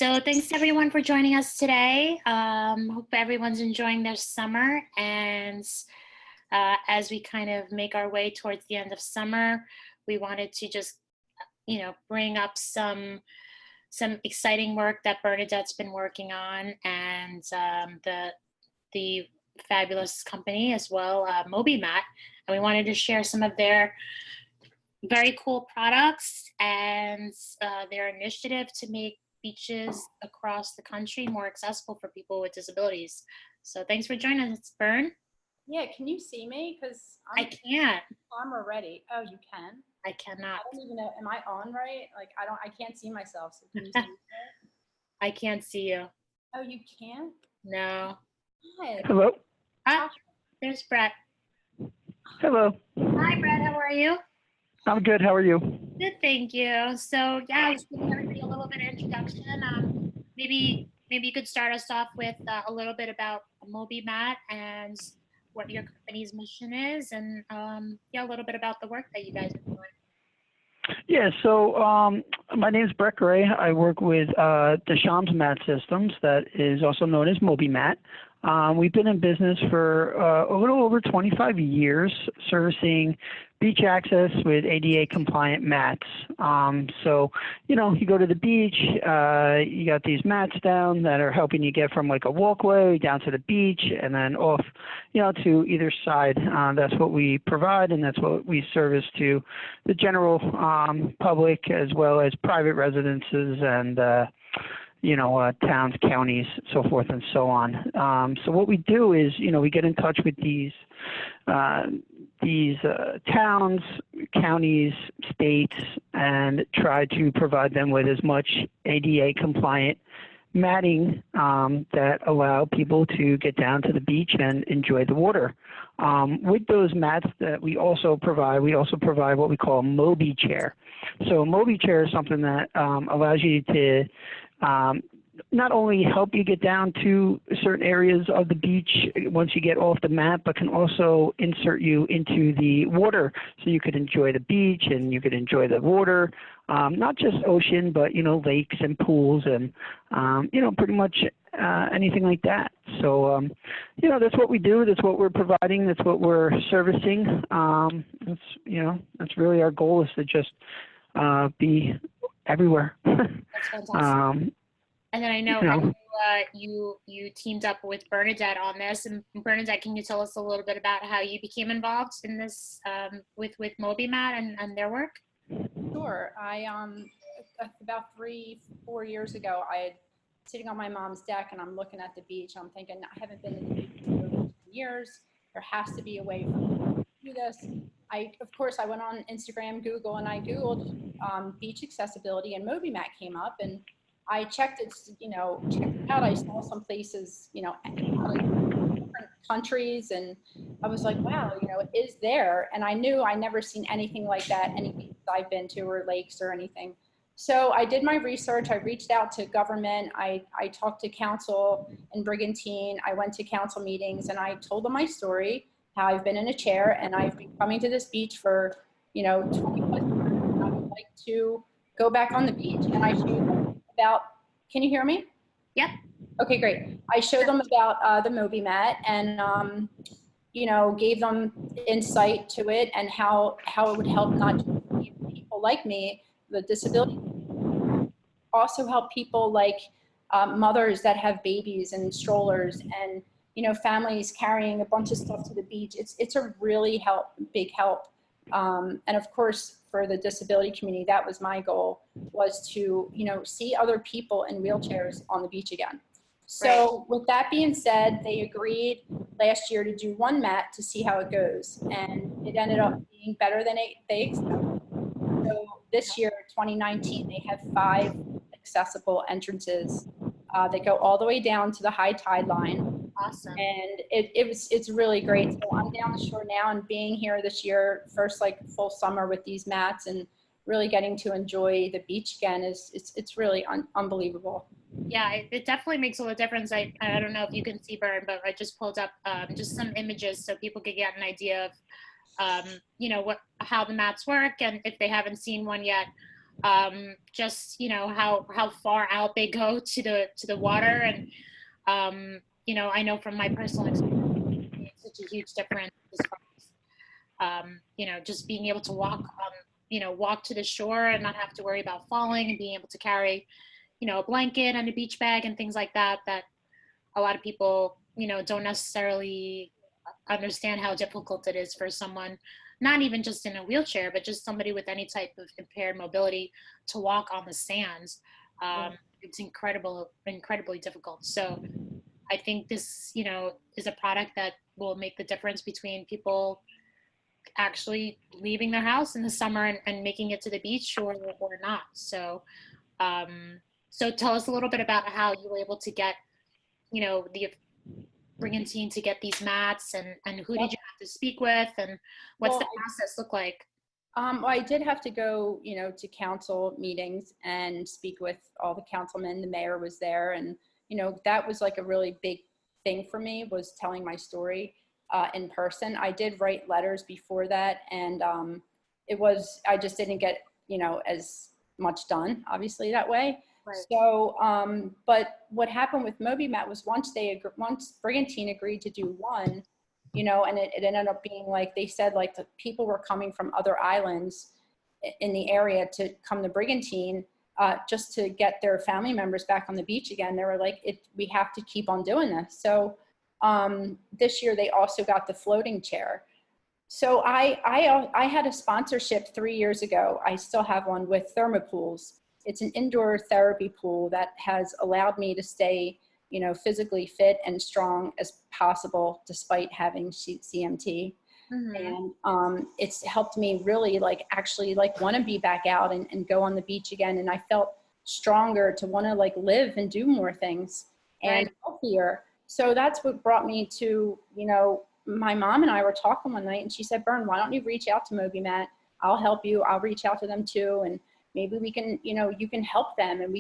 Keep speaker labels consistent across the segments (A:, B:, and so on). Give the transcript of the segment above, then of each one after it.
A: So thanks everyone for joining us today. Hope everyone's enjoying their summer, and as we kind of make our way towards the end of summer, we wanted to just, bring up some exciting work that Bernadette's been working on, and the fabulous company as well, Mobi Mat, and we wanted to share some of their very cool products and their initiative to make beaches across the country more accessible for people with disabilities. So thanks for joining us, Bern.
B: Yeah, can you see me? Because
A: I can't.
B: I'm already. Oh, you can?
A: I cannot.
B: I don't even know. Am I on right? Like, I can't see myself. So can you see me?
A: I can't see you.
B: Oh, you can't?
A: No.
B: Hi.
C: Hello.
A: Ah, there's Brett.
C: Hello.
A: Hi, Brett. How are you?
C: I'm good. How are you?
A: Good, thank you. So yeah, I was giving everybody a little bit of introduction. Maybe you could start us off with a little bit about Mobi Mat and what your company's mission is, and a little bit about the work that you guys are doing.
C: Yeah, so my name is Brett Gray. I work with Deschamps Mat Systems, that is also known as Mobi Mat. We've been in business for a little over 25 years, servicing beach access with ADA compliant mats. So, you go to the beach, you got these mats down that are helping you get from like a walkway down to the beach and then off, to either side. That's what we provide, and that's what we service to the general public, as well as private residences and towns, counties, so forth and so on. So what we do is, we get in touch with these towns, counties, states, and try to provide them with as much ADA compliant matting that allow people to get down to the beach and enjoy the water. With those mats that we also provide what we call a Mobi chair. So a Mobi chair is something that allows you to not only help you get down to certain areas of the beach once you get off the mat, but can also insert you into the water so you could enjoy the beach and you could enjoy the water, not just ocean, but, lakes and pools and, pretty much anything like that. So, that's what we do. That's what we're providing. That's what we're servicing. That's really our goal, is to just be everywhere.
A: That's fantastic. And then I know you teamed up with Bernadette on this. And Bernadette, can you tell us a little bit about how you became involved in this with Mobi Mat and their work?
B: Sure. I about 3-4 years ago, I had sitting on my mom's deck and I'm looking at the beach. I'm thinking, I haven't been in the beach for over 10 years. There has to be a way for me to do this. Of course, I went on Instagram, Google, and I Googled beach accessibility, and Mobi Mat came up, and I checked it out. I saw some places, different countries, and I was like, wow, it is there. And I knew I never seen anything like that, any beaches I've been to or lakes or anything. So I did my research. I reached out to government. I talked to council and Brigantine. I went to council meetings, and I told them my story, how I've been in a chair and I've been coming to this beach for, 20 plus years, and I would like to go back on the beach. And I showed them about, can you hear me?
A: Yep.
B: Okay, great. I showed them about the Mobi Mat and, gave them insight to it and how it would help not just people like me, the disability, also help people like mothers that have babies and strollers and, families carrying a bunch of stuff to the beach. It's a really big help. And of course, for the disability community, that was my goal, was to, see other people in wheelchairs on the beach again. So with that being said, they agreed last year to do one mat to see how it goes. And it ended up being better than they expected. So this year, 2019, they have 5 accessible entrances that go all the way down to the high tide line.
A: Awesome.
B: And it's really great. So I'm down the shore now, and being here this year, first full summer with these mats and really getting to enjoy the beach again it's really unbelievable.
A: Yeah, it definitely makes a little difference. I don't know if you can see, Bern, but I just pulled up just some images so people could get an idea of how the mats work, and if they haven't seen one yet. just, how far out they go to the water. And, I know from my personal experience, it's such a huge difference as far as, just being able to walk to the shore and not have to worry about falling, and being able to carry, a blanket and a beach bag and things like that, that a lot of people, don't necessarily understand how difficult it is for someone, not even just in a wheelchair, but just somebody with any type of impaired mobility, to walk on the sands. It's incredibly difficult. So I think this, is a product that will make the difference between people actually leaving their house in the summer and making it to the beach, or not. So, so tell us a little bit about how you were able to get, the brigantine to get these mats, and who did you have to speak with, and what's the process look like?
B: I did have to go, to council meetings and speak with all the councilmen. The mayor was there, and, that was like a really big thing for me, was telling my story in person. I did write letters before that, and I just didn't get, as much done, obviously, that way. Right. So, but what happened with Mobi Mat was once Brigantine agreed to do one, and it ended up being like, they said like the people were coming from other islands in the area to come to Brigantine just to get their family members back on the beach again. They were like, we have to keep on doing this. So this year they also got the floating chair. So I had a sponsorship 3 years ago. I still have one with Thermopools. It's an indoor therapy pool that has allowed me to stay, physically fit and strong as possible despite having CMT. Mm-hmm. And it's helped me really actually want to be back out and go on the beach again. And I felt stronger to want to live and do more things and healthier. So that's what brought me to, my mom and I were talking one night, and she said, Bern, why don't you reach out to Mobi Mat? I'll help you. I'll reach out to them too. And maybe we can, you can help them, and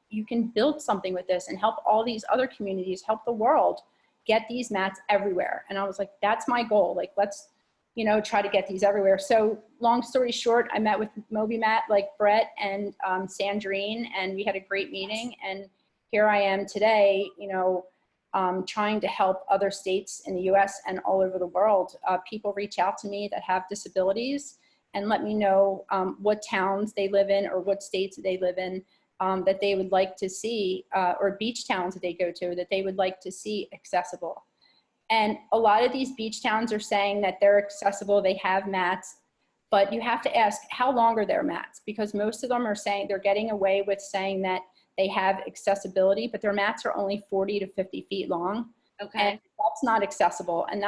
B: you can build something with this and help all these other communities, help the world get these mats everywhere. And I was like, that's my goal. Let's, try to get these everywhere. So long story short, I met with Mobi Mat, Brett and Sandrine, and we had a great meeting. And here I am today, trying to help other states in the US and all over the world. People reach out to me that have disabilities and let me know what towns they live in or what states they live in that they would like to see, or beach towns that they go to that they would like to see accessible. And a lot of these beach towns are saying that they're accessible, they have mats, but you have to ask how long are their mats, because most of them are saying they're getting away with saying that they have accessibility, but their mats are only 40 to 50 feet long. Okay. And that's not accessible, and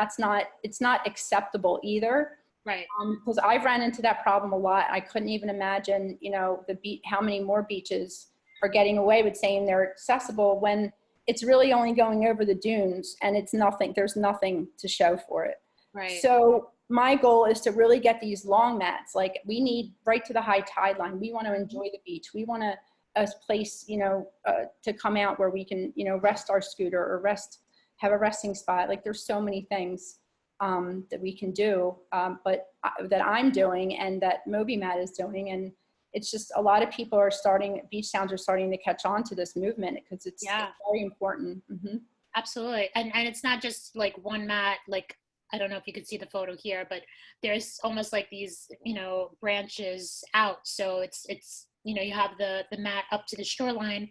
B: it's not acceptable either. Right. Because I've ran into that problem a lot. I couldn't even imagine, how many more beaches are getting away with saying they're accessible when it's really only going over the dunes, and there's nothing to show for it. Right. So my goal is to really get these long mats. We need right to the high tide line. We want to enjoy the beach. We want a place, to come out where we can, rest our scooter or have a resting spot. There's so many things that we can do, but that I'm doing and that Mobi Mat is doing. And it's just a lot of people beach towns are starting to catch on to this movement because it's very important. Mm-hmm. Absolutely. And it's not just one mat, I don't know if you could see the photo here, but there's almost these, branches out. So it's, you have the mat up to the shoreline,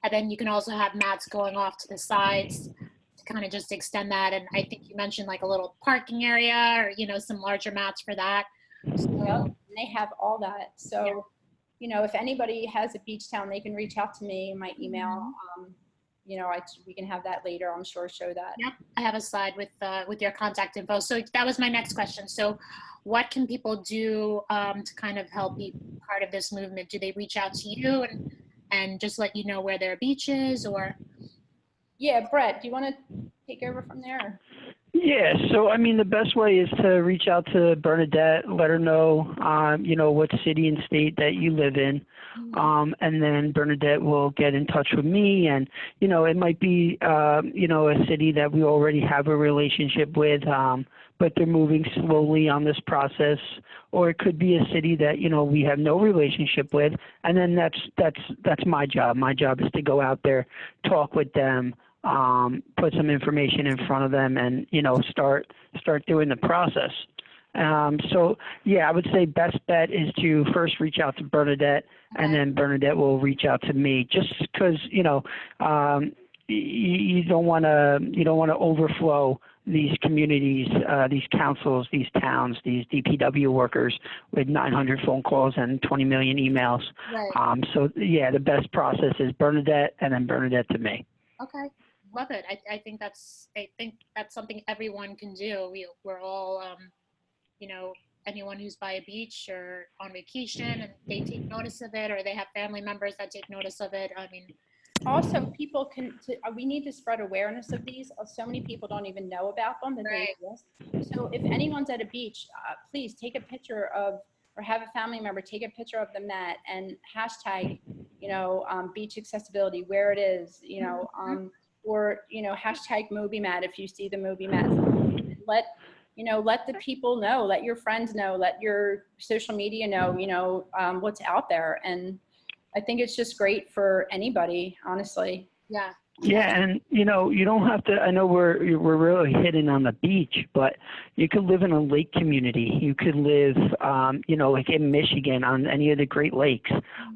B: and then you can also have mats going off to the sides to kind of just extend that. And I think you mentioned a little parking area or, some larger mats for that. So they have all that. So, if anybody has a beach town, they can reach out to me, my email. We can have that later. I'm sure show that. Yep, I have a slide with your contact info. So that was my next question. So what can people do to kind of help be part of this movement? Do they reach out to you and just let you know where their beach is, or? Yeah, Brett, do you want to take over from there?
C: Yeah, so I mean, the best way is to reach out to Bernadette, let her know, what city and state that you live in, and then Bernadette will get in touch with me, and it might be, a city that we already have a relationship with, but they're moving slowly on this process, or it could be a city that we have no relationship with, and then that's my job. My job is to go out there, talk with them. Put some information in front of them and, start doing the process. So yeah, I would say best bet is to first reach out to Bernadette, and then Bernadette will reach out to me, just because, you don't want to overflow these communities, these councils, these towns, these DPW workers with 900 phone calls and 20 million emails.
A: Right.
C: So yeah, the best process is Bernadette and then Bernadette to me.
A: Okay. Love it. I think that's something everyone can do. We're all, anyone who's by a beach or on vacation and they take notice of it, or they have family members that take notice of it. I mean,
B: Also, people we need to spread awareness of these. So many people don't even know about them, that they exist. So if anyone's at a beach, please take a picture of, or have a family member take a picture of the mat and hashtag, beach accessibility, where it is, or, hashtag Mobi Mat if you see the Mobi Mat. Let the people know, let your friends know, let your social media know, what's out there. And I think it's just great for anybody, honestly.
A: Yeah.
C: Yeah, and you don't have to. I know we're really hitting on the beach, but you could live in a lake community. You could live, like in Michigan on any of the Great Lakes.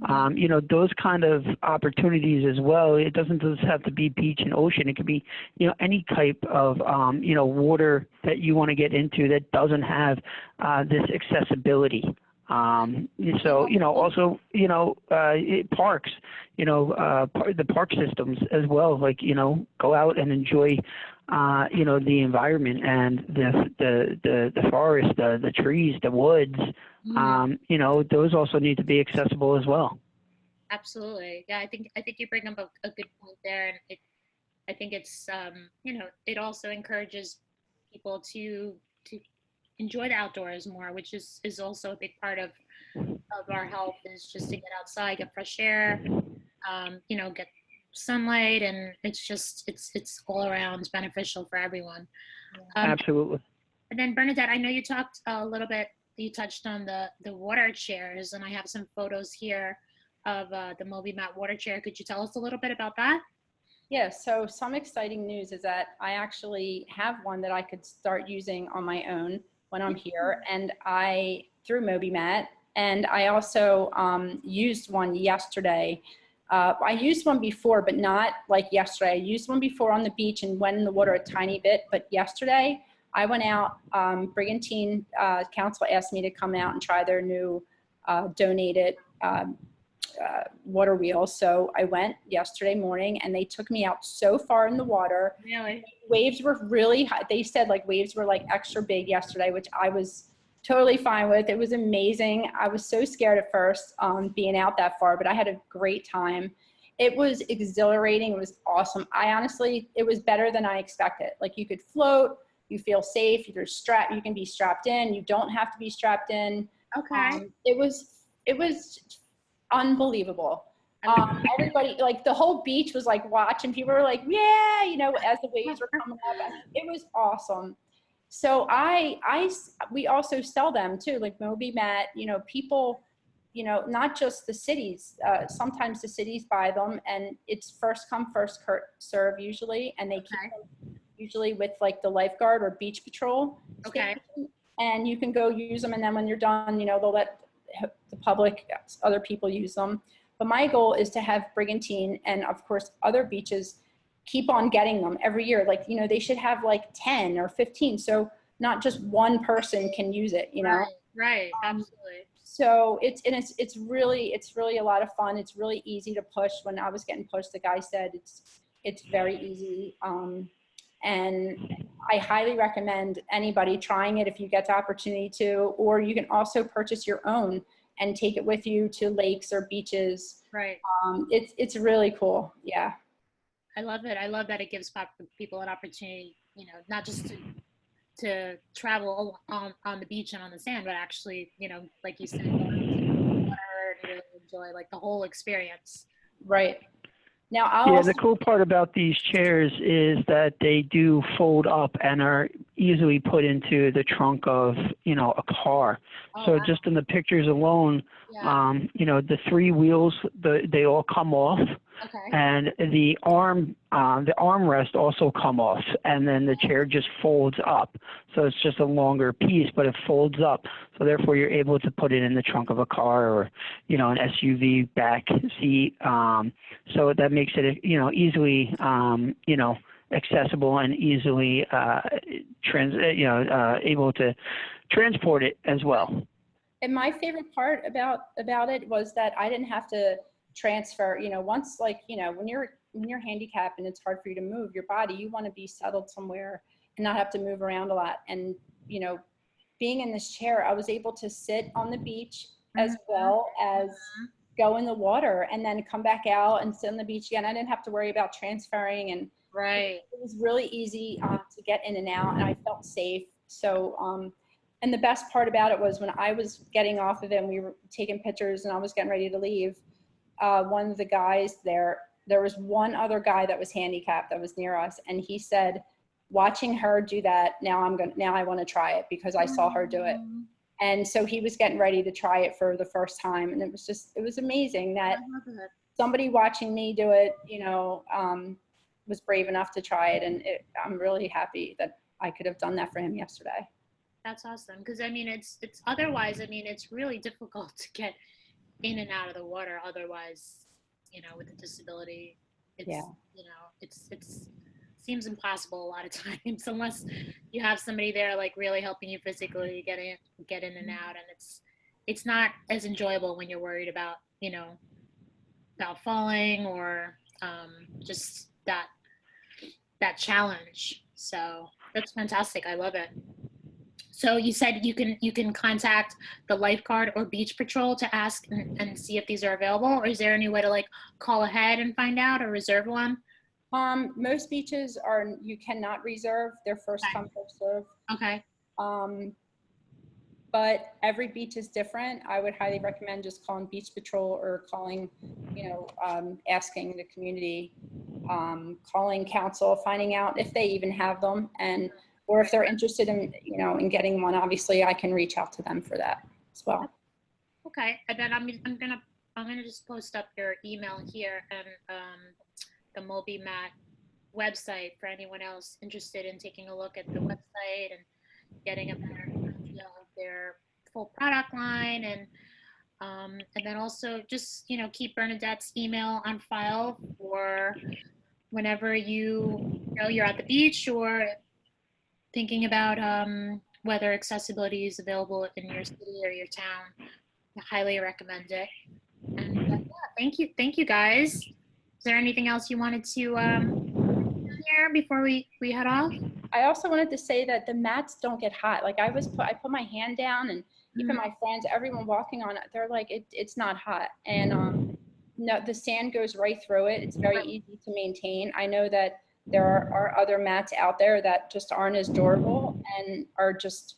C: Those kind of opportunities as well. It doesn't just have to be beach and ocean. It could be, any type of, water that you want to get into that doesn't have this accessibility. So, also, parks, the park systems as well, like, go out and enjoy, the environment and the forest, the trees, the woods, those also need to be accessible as well.
A: Absolutely. Yeah. I think you bring up a good point there. And I think it's, it also encourages people to enjoy the outdoors more, which is also a big part of our health, is just to get outside, get fresh air, get sunlight, and it's all around beneficial for everyone.
C: Absolutely.
A: And then Bernadette, I know you talked a little bit, you touched on the water chairs, and I have some photos here of the Mobi Mat water chair. Could you tell us a little bit about that?
B: Yeah, so some exciting news is that I actually have one that I could start using on my own when I'm here, and through Mobi Mat, and I also used one yesterday. I used one before, but not like yesterday. I used one before on the beach and went in the water a tiny bit, but yesterday I went out, Brigantine Council asked me to come out and try their new donated water wheel. So I went yesterday morning and they took me out so far in the water.
A: Really?
B: Waves were really high. They said like waves were like extra big yesterday, which I was totally fine with. It was amazing. I was so scared at first being out that far, but I had a great time. It was exhilarating. It was awesome. It was better than I expected. Like you could float, you feel safe, you can be strapped in. You don't have to be strapped in.
A: Okay.
B: It was unbelievable. Everybody, like the whole beach was like watching. People were like, yeah, as the waves were coming up. I mean, it was awesome. So we also sell them too, like Mobi Mat, people, not just the cities. Sometimes the cities buy them and it's first come, first serve usually. And they keep them usually with like the lifeguard or beach patrol.
A: Okay.
B: Station, and you can go use them. And then when you're done, they'll let the public, other people use them. But my goal is to have Brigantine and of course other beaches keep on getting them every year. Like, they should have like 10 or 15. So not just one person can use it,
A: Right. Absolutely.
B: So it's really a lot of fun. It's really easy to push. When I was getting pushed, the guy said it's very easy. And I highly recommend anybody trying it if you get the opportunity to, or you can also purchase your own and take it with you to lakes or beaches.
A: Right.
B: It's really cool. Yeah.
A: I love it. I love that it gives people an opportunity, not just to to travel on the beach and on the sand, but actually, like you said, go out to the water and really enjoy like the whole experience.
B: Right. Now,
C: Yeah, the cool part about these chairs is that they do fold up and are easily put into the trunk of, a car.
A: Oh,
C: So
A: wow.
C: just in the pictures alone,
A: Yeah.
C: the three wheels, they all come off.
A: Okay.
C: And the armrest also come off, and then the chair just folds up. So it's just a longer piece, but it folds up. So therefore, you're able to put it in the trunk of a car or, an SUV back seat. So that makes it, easily, accessible and easily able to transport it as well.
B: And my favorite part about it was that I didn't have to transfer, once, like, when you're handicapped and it's hard for you to move your body, you want to be settled somewhere and not have to move around a lot. And, being in this chair, I was able to sit on the beach as well as go in the water and then come back out and sit on the beach again. I didn't have to worry about transferring, and
A: right.
B: It was really easy to get in and out, and I felt safe. So, and the best part about it was when I was getting off of it and we were taking pictures and I was getting ready to leave, one of the guys there was one other guy that was handicapped that was near us, and he said, watching her do that, now I want to try it because I saw her do it. And so he was getting ready to try it for the first time, and it was amazing that somebody watching me do it, was brave enough to try it, and I'm really happy that I could have done that for him yesterday.
A: That's awesome, because it's otherwise, it's really difficult to get in and out of the water otherwise, with a disability. It's seems impossible a lot of times unless you have somebody there like really helping you physically get in and out, and it's not as enjoyable when you're worried about about falling or just that challenge. So that's fantastic. I love it. So you said you can contact the lifeguard or beach patrol to ask and see if these are available, or is there any way to like call ahead and find out or reserve one?
B: Most beaches you cannot reserve. They're first come, first serve.
A: Okay.
B: But every beach is different. I would highly recommend just calling beach patrol or calling, asking the community, calling council, finding out if they even have them, or if they're interested in, in getting one. Obviously, I can reach out to them for that as well.
A: Okay, and then I'm gonna just post up your email here and the Mobi Mat website for anyone else interested in taking a look at the website and getting a better idea of their full product line, and then also just keep Bernadette's email on file for whenever you're at the beach or thinking about whether accessibility is available in your city or your town. I highly recommend it. And yeah, thank you guys. Is there anything else you wanted to here before we head off?
B: I also wanted to say that the mats don't get hot. Like I put my hand down, and even my friends, everyone walking on it, they're like, it's not hot. And no, the sand goes right through it. It's very easy to maintain. I know that there are other mats out there that just aren't as durable and are just,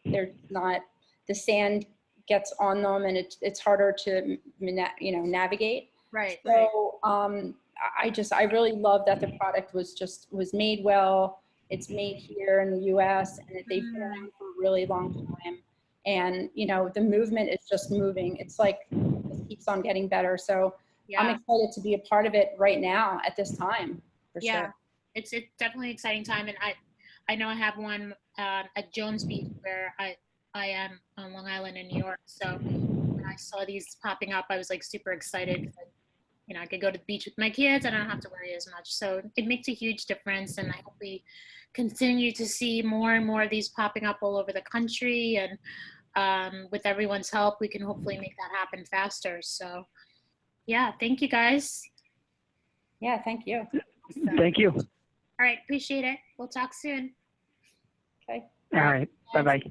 B: they're not, the sand gets on them and it's harder to, navigate.
A: Right.
B: So I really love that the product was made well. It's made here in the US, and they've been around for a really long time. And, the movement is just moving. It's like, it keeps on getting better. So yeah. I'm excited to be a part of it right now at this time. For sure.
A: It's definitely an exciting time. And I know I have one at Jones Beach where I am on Long Island in New York. So when I saw these popping up, I was like super excited. I could go to the beach with my kids and I don't have to worry as much. So it makes a huge difference. And I hope we continue to see more and more of these popping up all over the country. And with everyone's help, we can hopefully make that happen faster. So yeah, thank you guys.
B: Yeah, thank you.
C: Thank you.
A: All right, appreciate it. We'll talk soon.
B: Okay.
C: All right. Bye-bye.